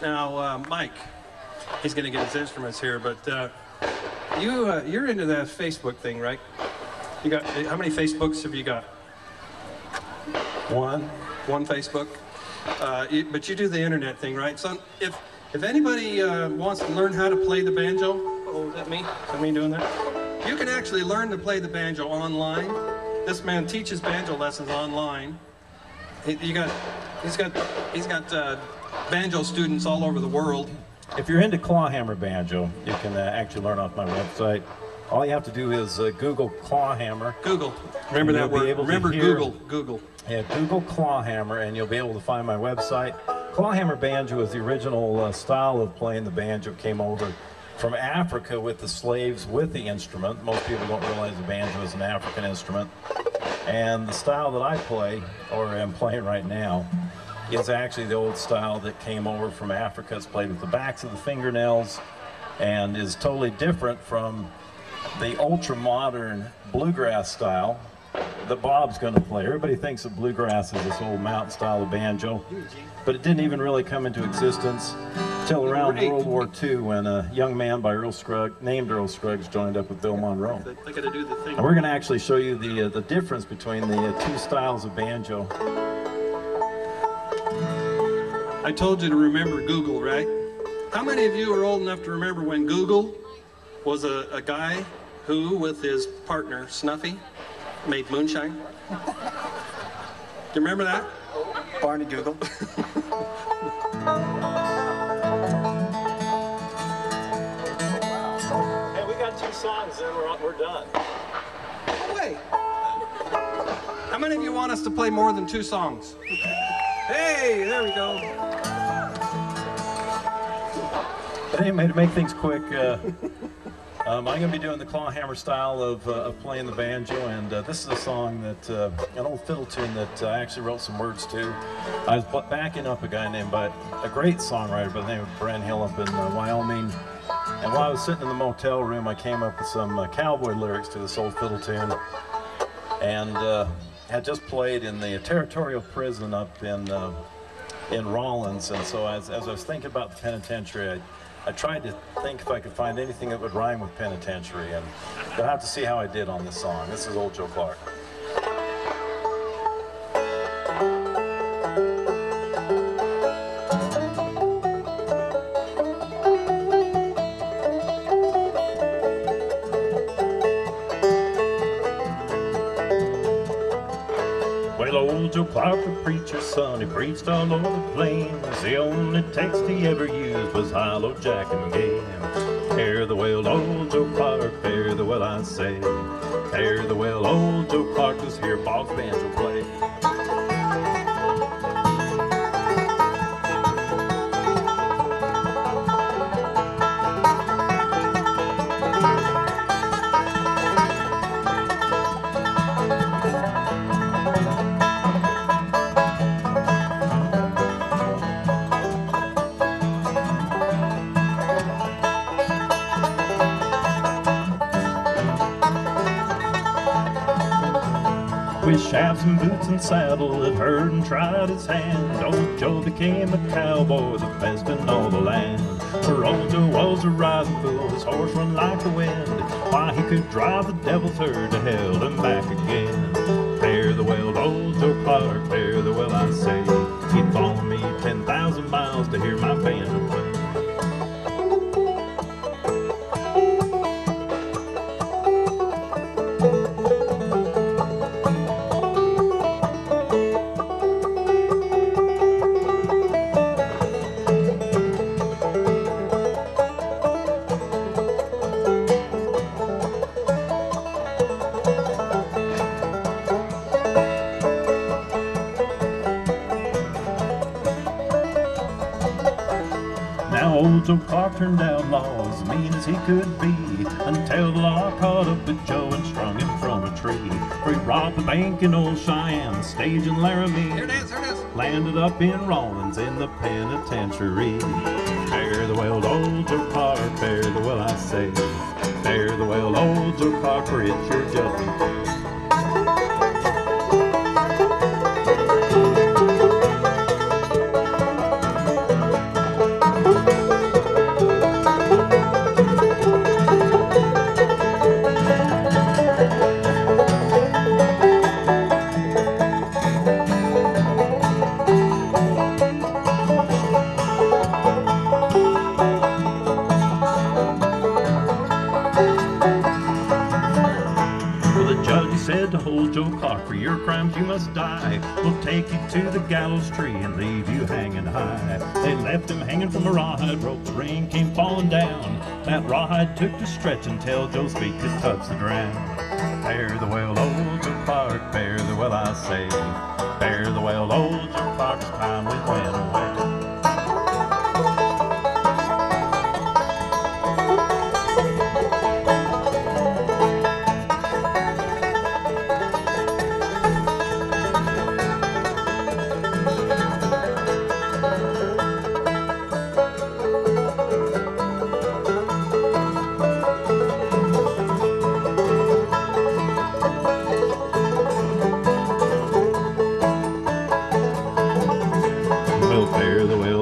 Now, Mike, he's going to get his instruments here, but you're into that Facebook thing, right? You got how many Facebooks have you got? One Facebook. But you do the internet thing, right? So if anybody wants to learn how to play the banjo, oh, is that me? Is that me doing that? You can actually learn to play the banjo online. This man teaches banjo lessons online. He's got banjo students all over the world. If you're into clawhammer banjo, you can actually learn off my website. All you have to do is Google clawhammer. Google. Remember that word. Remember Google. Google. Yeah, Google clawhammer, and you'll be able to find my website. Clawhammer banjo is the original style of playing the banjo. Came over from Africa with the slaves with the instrument. Most people don't realize the banjo is an African instrument. And the style that I play, or am playing right now, is actually the old style that came over from Africa. It's played with the backs of the fingernails and is totally different from the ultra-modern bluegrass style that Bob's going to play. Everybody thinks of bluegrass as this old mountain style of banjo, but it didn't even really come into existence till around World War II when a young man by named Earl Scruggs joined up with Bill Monroe. They got to do the thing. And we're going to actually show you the difference between the two styles of banjo. I told you to remember Google, right? How many of you are old enough to remember when Google was a guy who, with his partner, Snuffy, made moonshine? Do you remember that? Barney Google. Hey, we got 2 songs and we're done. Oh, wait. How many of you want us to play more than 2 songs? Hey, there we go. But anyway, to make things quick, I'm going to be doing the clawhammer style of playing the banjo, and this is a song that, an old fiddle tune that I actually wrote some words to. I was backing up a guy named, a great songwriter by the name of Brent Hill up in Wyoming, and while I was sitting in the motel room, I came up with some cowboy lyrics to this old fiddle tune, and had just played in the territorial prison up in Rawlins, and so as I was thinking about the penitentiary, I tried to think if I could find anything that would rhyme with penitentiary, and you'll have to see how I did on this song. This is Old Joe Clark. Well, old Joe Clark, the preacher's son, he preached all over the plains. The only text he ever used was "Hilo Jack and Game." Fare the well, old Joe Clark, fare the well, I say. Fare the well, old Joe Clark, was here Bob's banjo play. With shafts and boots and saddle had heard and tried his hand, old Joe became a cowboy, the best in all the land. For old Joe was a rising fool, his horse run like the wind. Why, he could drive the devil's herd to hell and back again. Fare the well, old Joe Clark, fare the well, I say. He'd follow me 10,000 miles to hear my banjo play. Now old Joe Clark turned outlaw as mean as he could be, until the law caught up with Joe and strung him from a tree. For he robbed the bank in old Cheyenne, the stage in Laramie. Here it is, here it is. Landed up in Rawlins in the penitentiary. Fare the well, old Joe Clark, fare the well, I say. Fare the well, old Joe Clark, for it's your judgment. old Joe Clark, for your crimes you must die. We'll take you to the gallows tree and leave you hanging high. They left him hanging from a rawhide rope, the rain came falling down. That rawhide took to stretch until Joe's feet could touch the ground. Fare the well, old Joe Clark, fare the well, I say. Fare the well, old Joe Clark, it's time we went away. Fare the well,